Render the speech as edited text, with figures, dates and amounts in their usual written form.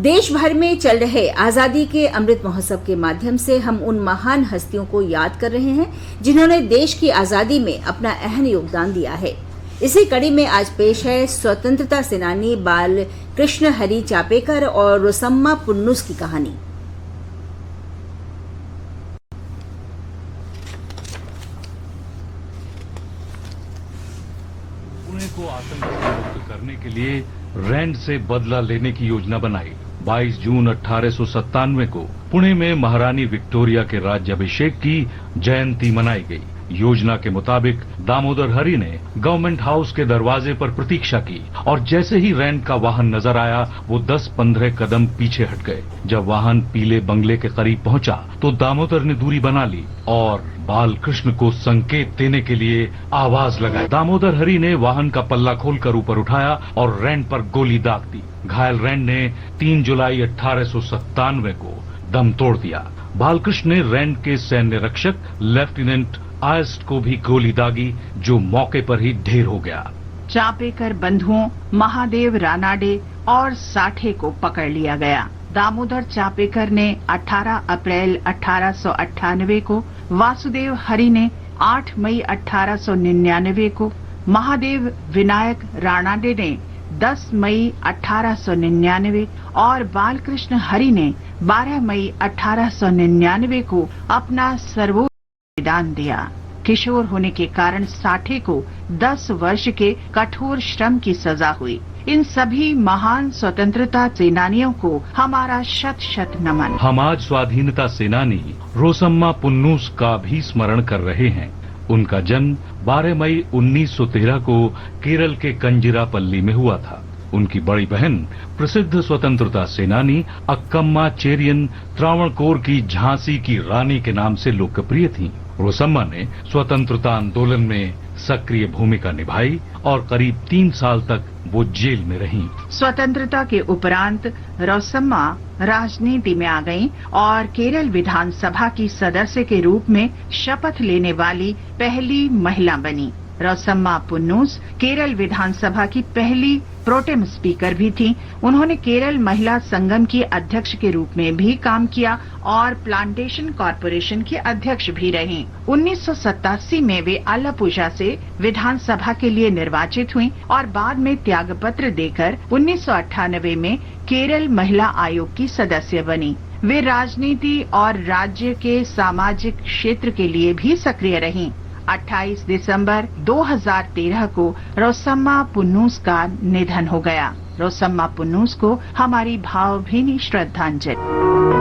देश भर में चल रहे आजादी के अमृत महोत्सव के माध्यम से हम उन महान हस्तियों को याद कर रहे हैं जिन्होंने देश की आजादी में अपना अहम योगदान दिया है। इसी कड़ी में आज पेश है स्वतंत्रता सेनानी बाल कृष्ण हरी चापेकर और रोसम्मा पुन्नुस की कहानी। पुणे को आतंक से मुक्त करने के लिए रैंड से बदला लेने की योजना बनाई। 22 जून 1897 को पुणे में महारानी विक्टोरिया के राज्याभिषेक की जयंती मनाई गई। योजना के मुताबिक दामोदर हरी ने गवर्नमेंट हाउस के दरवाजे पर प्रतीक्षा की और जैसे ही रैंड का वाहन नजर आया वो 10-15 कदम पीछे हट गए। जब वाहन पीले बंगले के करीब पहुंचा तो दामोदर ने दूरी बना ली और बालकृष्ण को संकेत देने के लिए आवाज लगाई। दामोदर हरी ने वाहन का पल्ला खोलकर ऊपर उठाया और रैंड पर गोली दाग दी। घायल रैंड ने 3 जुलाई 1897 को दम तोड़ दिया। बालकृष्ण ने रैंड के सैन्य रक्षक लेफ्टिनेंट आयस्ट को भी गोली दागी, जो मौके पर ही ढेर हो गया। चापेकर बंधुओं महादेव रानाडे और साठे को पकड़ लिया गया। दामोदर चापेकर ने 18 अप्रैल 1898 को, वासुदेव हरि ने 8 मई 1899 को, महादेव विनायक रानाडे ने 10 मई 1899 और बालकृष्ण हरि ने 12 मई 1899 को अपना सर्वोच्च बलिदान दिया। किशोर होने के कारण साठे को 10 वर्ष के कठोर श्रम की सजा हुई। इन सभी महान स्वतंत्रता सेनानियों को हमारा शत शत नमन। हम आज स्वाधीनता सेनानी रोसम्मा पुन्नुस का भी स्मरण कर रहे हैं। उनका जन्म 12 मई 1913 को केरल के कंजिरापल्ली में हुआ था। उनकी बड़ी बहन प्रसिद्ध स्वतंत्रता सेनानी अक्कम्मा चेरियन त्रावणकोर की झांसी की रानी के नाम से लोकप्रिय थीं। रोसम्मा ने स्वतंत्रता आंदोलन में सक्रिय भूमिका निभाई और करीब 3 साल तक वो जेल में रहीं। स्वतंत्रता के उपरांत रोसम्मा राजनीति में आ गईं और केरल विधानसभा की सदस्य के रूप में शपथ लेने वाली पहली महिला बनी। रोसम्मा पुन्नुस केरल विधानसभा की पहली प्रोटेम स्पीकर भी थीं। उन्होंने केरल महिला संगम की अध्यक्ष के रूप में भी काम किया और प्लांटेशन कॉरपोरेशन की अध्यक्ष भी रहीं। 1987 में वे आलापुझा से विधानसभा के लिए निर्वाचित हुईं और बाद में त्यागपत्र देकर 1998 में केरल महिला आयोग की सदस्य बनी। वे राजनीति और राज्य के सामाजिक क्षेत्र के लिए भी सक्रिय रहीं। 28 दिसंबर 2013 को रोसम्मा पुन्नुस का निधन हो गया। रोसम्मा पुन्नुस को हमारी भावभीनी श्रद्धांजलि।